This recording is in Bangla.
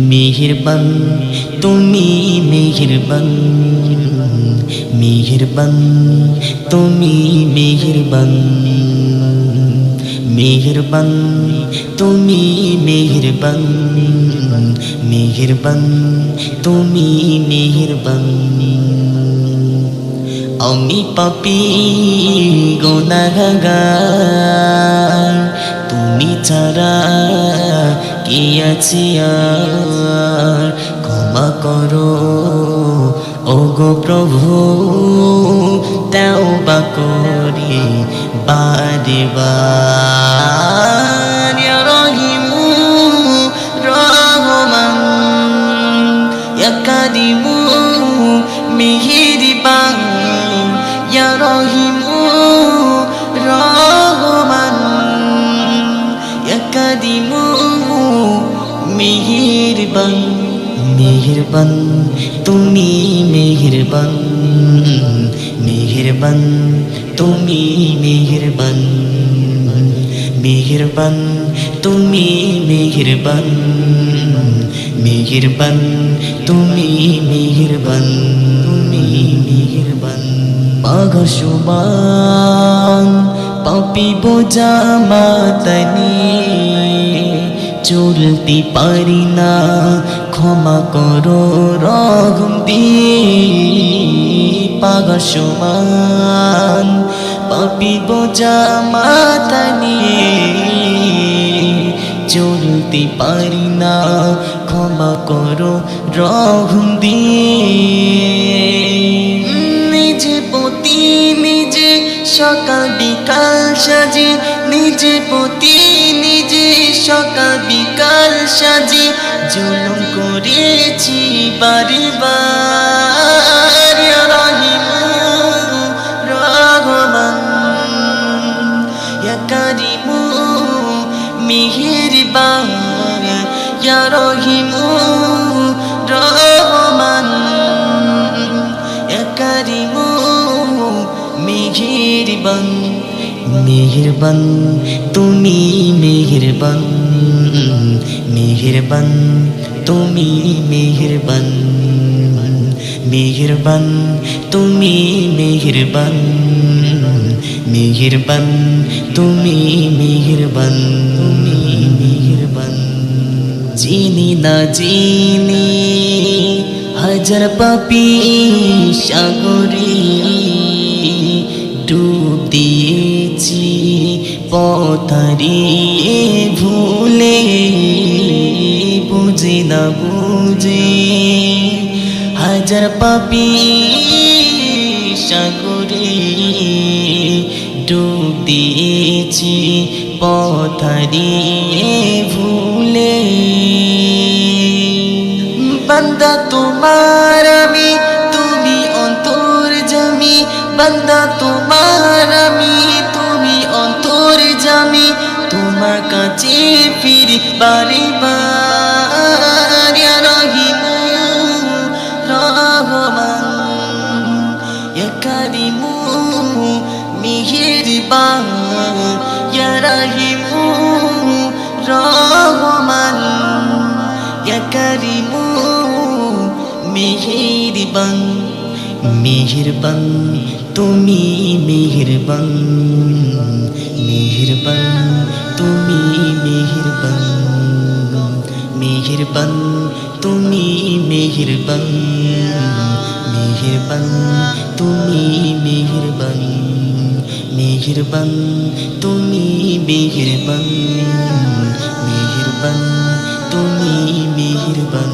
মেহেরবান তুমি মেহেরবান, মেহেরবান তুমি মেহেরবান, মেহেরবান তুমি মেহেরবান, মেহেরবান তুমি মেহেরবান। আমি পাপী গুনাহগার, তুমি ছাড়া কে আছে আর? ক্ষমা করো ওগো প্রভু, তওবা করি বারে বার। ইয়া রহিমু রহমান, ইয়া কারিমু মেহেরবান, ইয়া রহিমু রহমান, ইয়া কারিমু মেহেরবান। মেহেরবান তুমি মেহেরবান, মেহেরবান তুমি মেহেরবান, মেহেরবান তুমি মেহেরবান, মেহেরবান তুমি মেহেরবান, তুমি মেহেরবান। পাগশুবান পাপি বোঝা মাতানি, চলতে পারি না ক্ষমা করো রহম দিয়ে। পাগশুবান পাপি বোঝা মাথা নিয়ে, চলতে পারি না ক্ষমা করো রহম দিয়ে। নিজে পতি নিজে সকাল বিকাল সাজে, নিজে পতি নিজে সকাল বিকাল সাজে, জুলুম করেছি বারে বার। ইয়া রহিমু রহমান, ইয়া কারিমু মেহেরবান, ইয়া রহিমু রহমান, ইয়া কারিমু মেহেরবান। মেহেরবান তুমি মেহেরবান, মেহেরবান তুমি মেহেরবান, মেহেরবান তুমি মেহেরবান, মেহেরবান তুমি মেহেরবান, তুমি মেহেরবান। চিনি না চিনি হাজার পাপী সাগরে, ডুব দিয়েছি পথ হারিয়ে ভুলে। বুঝে না বুঝে হাজার পাপী সাগরে, ডুব দিয়েছি পথ হারিয়ে ভুলে। বান্দা তোমার আমি, তুমি অন্তর্যামী, বান্দা তোমার আমি, তুমি অন্তর্যামী, তোমার কাছে ফিরি বারে বার। ইয়া রহিমু রহমান, ইয়া কারিমু মেহেরবান, ইয়া রহিমু রহমান, ইয়া কারিমু মেহেরবান। মেহেরবান তুমি মেহেরবান, মেহেরবান তুমি মেহেরবান, মেহেরবান তুমি মেহেরবান, মেহেরবান তুমি মেহেরবান, মেহেরবান তুমি মেহেরবান, মেহেরবান তুমি মেহেরবান।